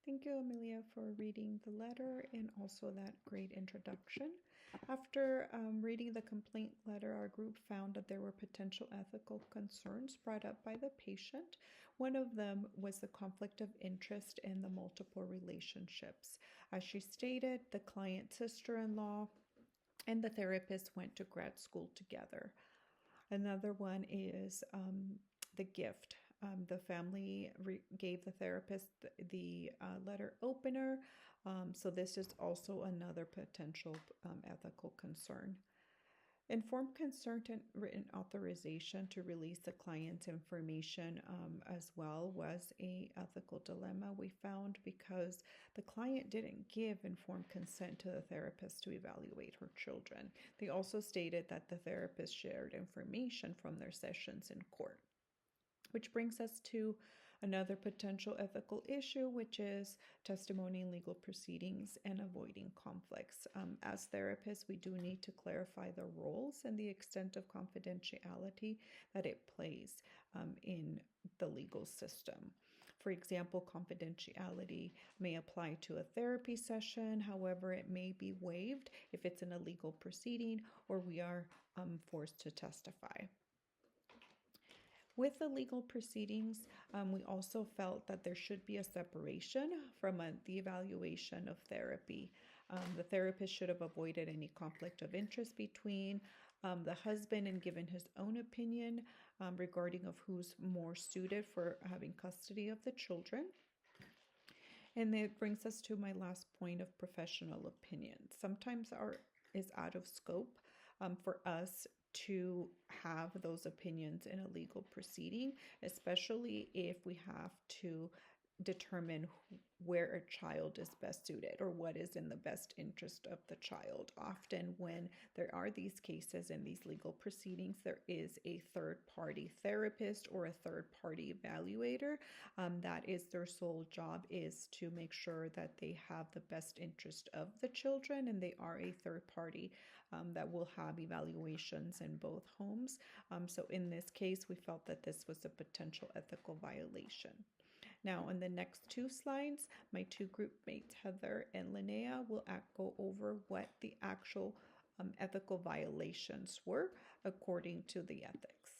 Thank you, Amelia, for reading the letter and also that great introduction. After reading the complaint letter, our group found that there were potential ethical concerns brought up by the patient. One of them was the conflict of interest in the multiple relationships. As she stated, the client's sister-in-law and the therapist went to grad school together. Another one is the gift. The family gave the therapist the letter opener. So this is also another potential ethical concern. Informed consent and written authorization to release the client's information as well was a ethical dilemma we found, because the client didn't give informed consent to the therapist to evaluate her children. They also stated that the therapist shared information from their sessions in court. Which brings us to another potential ethical issue, which is testimony in legal proceedings and avoiding conflicts. As therapists, we do need to clarify the roles and the extent of confidentiality that it plays in the legal system. For example, confidentiality may apply to a therapy session. However, it may be waived if it's in a legal proceeding or we are forced to testify. With the legal proceedings, we also felt that there should be a separation from the evaluation of therapy. The therapist should have avoided any conflict of interest between the husband and given his own opinion regarding of who's more suited for having custody of the children. And it brings us to my last point of professional opinion. Sometimes is out of scope for us to have those opinions in a legal proceeding, especially if we have to determine where a child is best suited or what is in the best interest of the child. Often when there are these cases in these legal proceedings, there is a third-party therapist or a third-party evaluator. That is their sole job, is to make sure that they have the best interest of the children, and they are a third party that will have evaluations in both homes. So in this case, we felt that this was a potential ethical violation. Now, on the next two slides, my two group mates, Heather and Linnea, will go over what the actual ethical violations were according to the ethics.